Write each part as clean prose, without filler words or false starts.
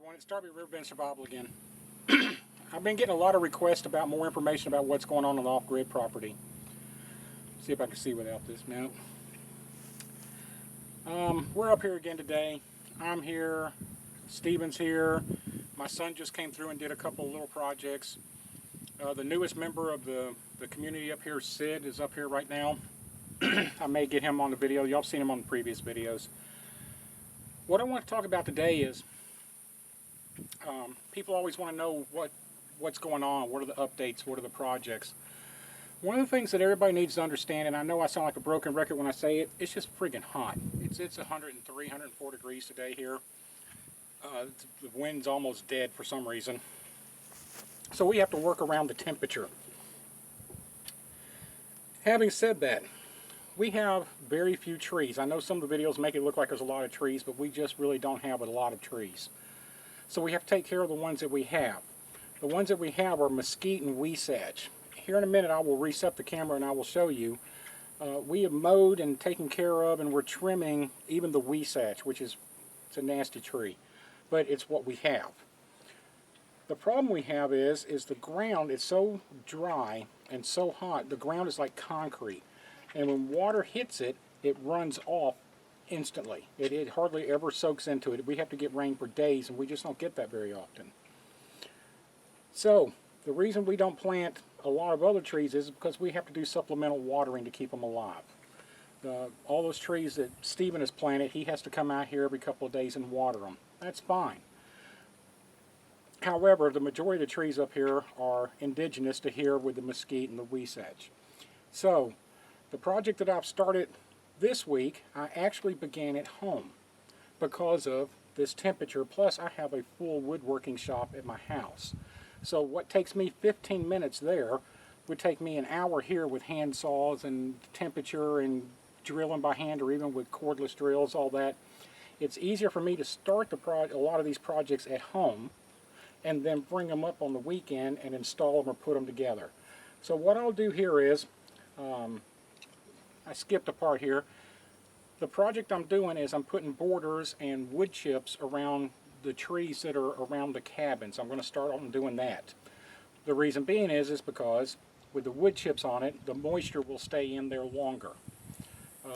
everyone, it's Darby RiverBendSurvival again. I've been getting a lot of requests about more information about what's going on the off-grid property. See if I can see without this now. We're up here again today. I'm here, Steven's here. My son just came through and did a couple of little projects. The newest member of the community up here, Sid, is up here right now. I may get him on the video. Y'all seen him on the previous videos. What I want to talk about today is people always want to know what's going on, what are the updates, what are the projects. One of the things that everybody needs to understand, and I know I sound like a broken record when I say it, it's just friggin' hot. It's 103, 104 degrees today here. The wind's almost dead for some reason. So we have to work around the temperature. Having said that, we have very few trees. I know some of the videos make it look like there's a lot of trees, but we just really don't have a lot of trees. So we have to take care of the ones that we have. The ones that we have are mesquite and weesage. Here in a minute I will reset the camera and I will show you. We have mowed and taken care of, and we're trimming even the weesage, which is it's a nasty tree, but it's what we have. The problem we have is the ground is so dry and so hot. The ground is like concrete, and when water hits it, it runs off instantly. It hardly ever soaks into it. We have to get rain for days, and we just don't get that very often. So the reason we don't plant a lot of other trees is because we have to do supplemental watering to keep them alive. All those trees that Stephen has planted, he has to come out here every couple of days and water them. That's fine. However, the majority of the trees up here are indigenous to here with the mesquite and the weesage. So the project that I've started this week, I actually began at home because of this temperature. Plus I have a full woodworking shop at my house. So what takes me 15 minutes there would take me an hour here with hand saws and temperature and drilling by hand, or even with cordless drills, all that. It's easier for me to start a lot of these projects at home and then bring them up on the weekend and install them or put them together. So what I'll do here is, I skipped a part here. The project I'm doing is I'm putting borders and wood chips around the trees that are around the cabins. I'm going to start on doing that. The reason being is because with the wood chips on it, the moisture will stay in there longer.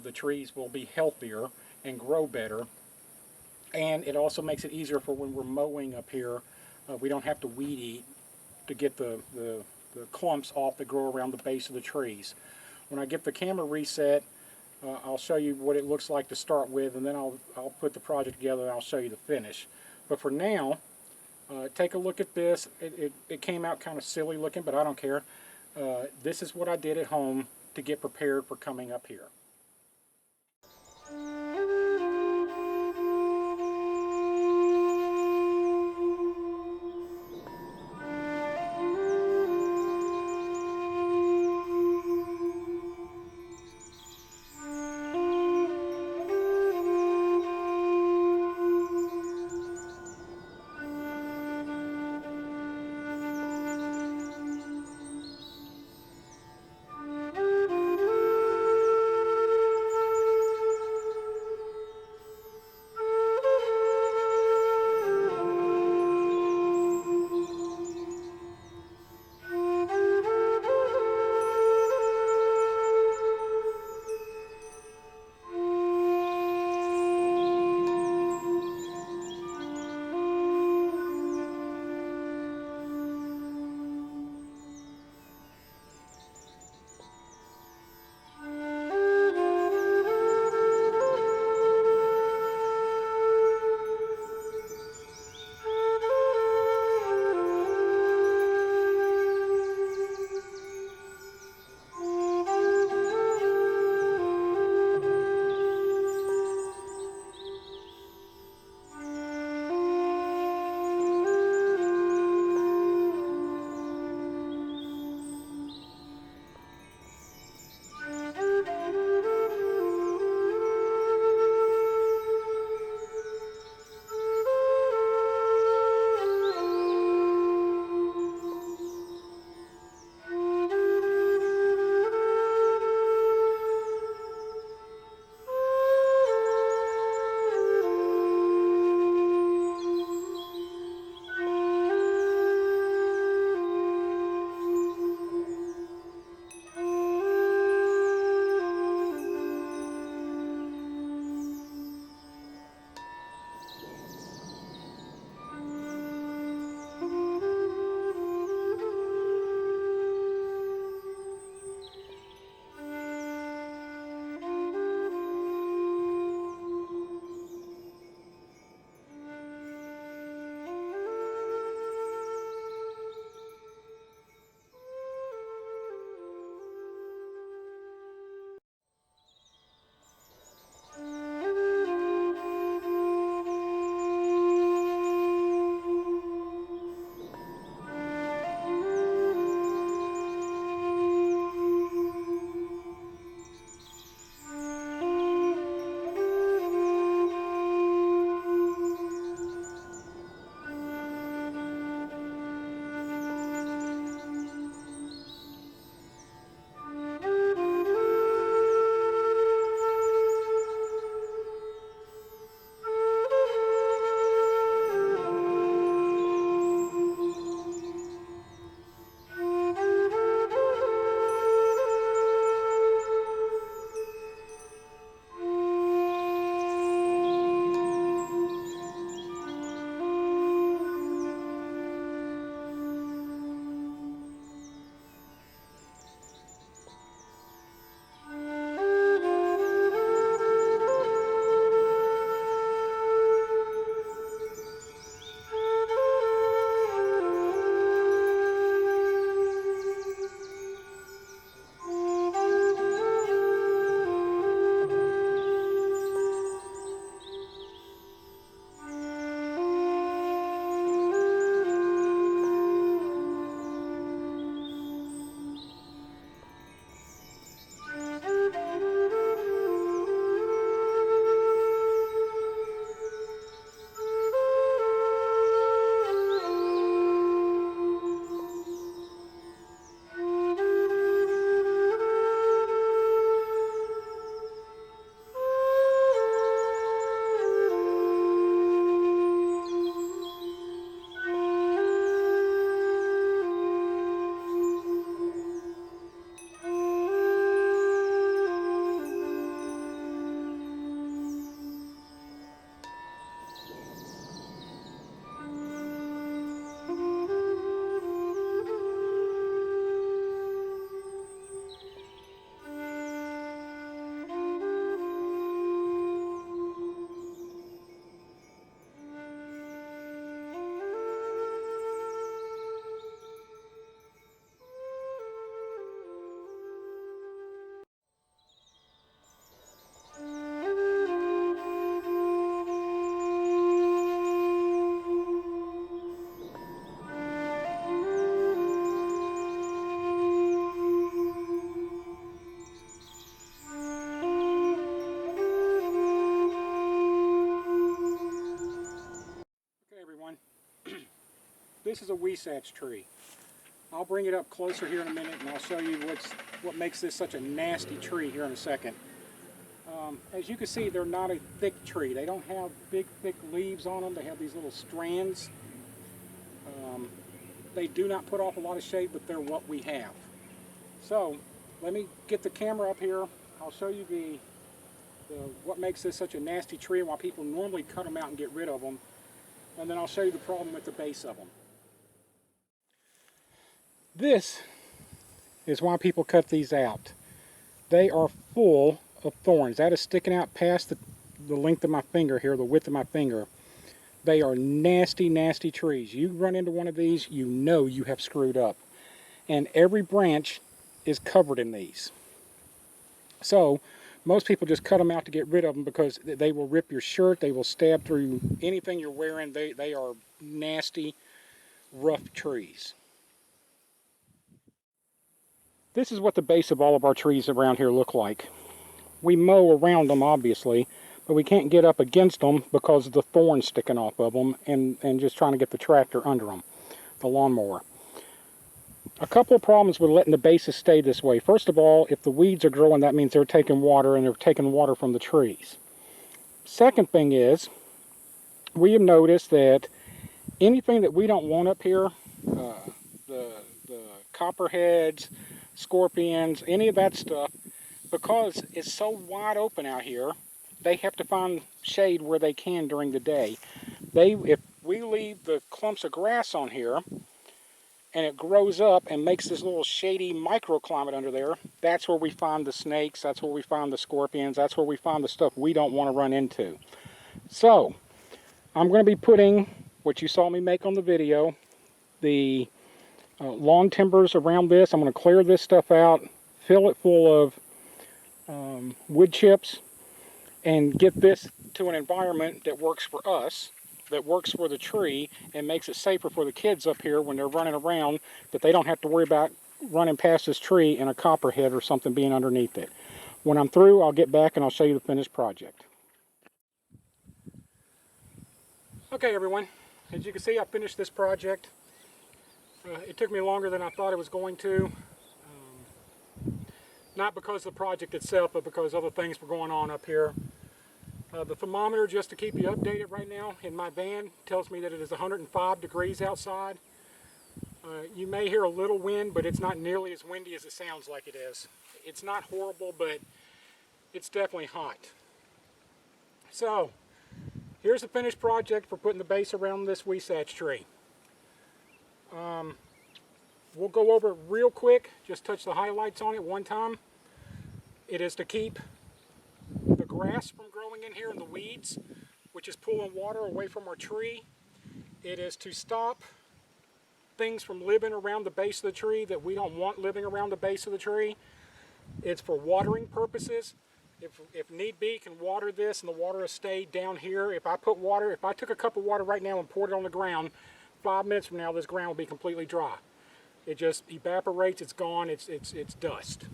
The trees will be healthier and grow better, and it also makes it easier for when we're mowing up here. We don't have to weed eat to get the clumps off that grow around the base of the trees. When I get the camera reset, I'll show you what it looks like to start with, and then I'll put the project together and I'll show you the finish. But for now, take a look at this. It came out kind of silly looking, but I don't care. This is what I did at home to get prepared for coming up here. This is a Weisach tree. I'll bring it up closer here in a minute and I'll show you what makes this such a nasty tree here in a second. As you can see, they're not a thick tree. They don't have big, thick leaves on them. They have these little strands. They do not put off a lot of shade, but they're what we have. So, let me get the camera up here. I'll show you what makes this such a nasty tree and why people normally cut them out and get rid of them. And then I'll show you the problem with the base of them. This is why people cut these out. They are full of thorns. That is sticking out past the length of my finger here, the width of my finger. They are nasty, nasty trees. You run into one of these, you know you have screwed up. And every branch is covered in these. So, most people just cut them out to get rid of them because they will rip your shirt, they will stab through anything you're wearing. They are nasty, rough trees. This is what the base of all of our trees around here look like. We mow around them, obviously, but we can't get up against them because of the thorns sticking off of them and just trying to get the tractor under them, the lawnmower. A couple of problems with letting the bases stay this way. First of all, if the weeds are growing, that means they're taking water, and they're taking water from the trees. Second thing is, we have noticed that anything that we don't want up here, the copperheads, scorpions, any of that stuff, because it's so wide open out here, they have to find shade where they can during the day. If we leave the clumps of grass on here, and it grows up and makes this little shady microclimate under there, that's where we find the snakes, that's where we find the scorpions, that's where we find the stuff we don't want to run into. So, I'm going to be putting what you saw me make on the video, the lawn timbers around this. I'm going to clear this stuff out, fill it full of wood chips, and get this to an environment that works for us, that works for the tree, and makes it safer for the kids up here when they're running around, that they don't have to worry about running past this tree and a copperhead or something being underneath it. When I'm through, I'll get back and I'll show you the finished project. Okay, everyone, as you can see, I finished this project. It took me longer than I thought it was going to. Not because of the project itself, but because other things were going on up here. The thermometer, just to keep you updated right now, in my van tells me that it is 105 degrees outside. You may hear a little wind, but it's not nearly as windy as it sounds like it is. It's not horrible, but it's definitely hot. So, here's the finished project for putting the base around this Weisach tree. We'll go over it real quick, just touch the highlights on it one time. It is to keep the grass from growing in here and the weeds, which is pulling water away from our tree. It is to stop things from living around the base of the tree that we don't want living around the base of the tree. It's for watering purposes. If need be, you can water this and the water will stay down here. If I took a cup of water right now and poured it on the ground, 5 minutes from now this ground will be completely dry. It just evaporates, it's gone, it's dust.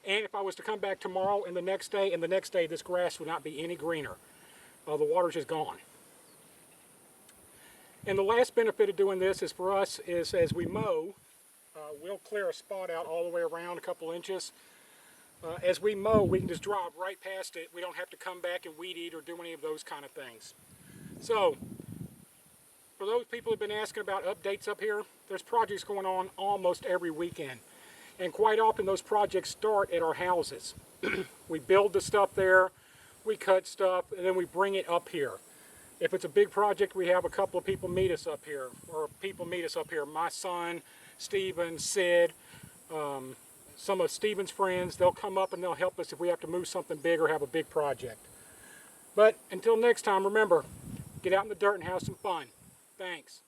And if I was to come back tomorrow and the next day, this grass would not be any greener. The water's just gone. And the last benefit of doing this is for us is as we mow, we'll clear a spot out all the way around a couple inches. As we mow, we can just drive right past it. We don't have to come back and weed eat or do any of those kind of things. So, for those people who've been asking about updates up here, there's projects going on almost every weekend. And quite often those projects start at our houses. We build the stuff there, we cut stuff, and then we bring it up here. If it's a big project, we have a couple of people meet us up here, or people meet us up here. My son, Stephen, Sid, some of Stephen's friends, they'll come up and they'll help us if we have to move something big or have a big project. But until next time, remember, get out in the dirt and have some fun. Thanks.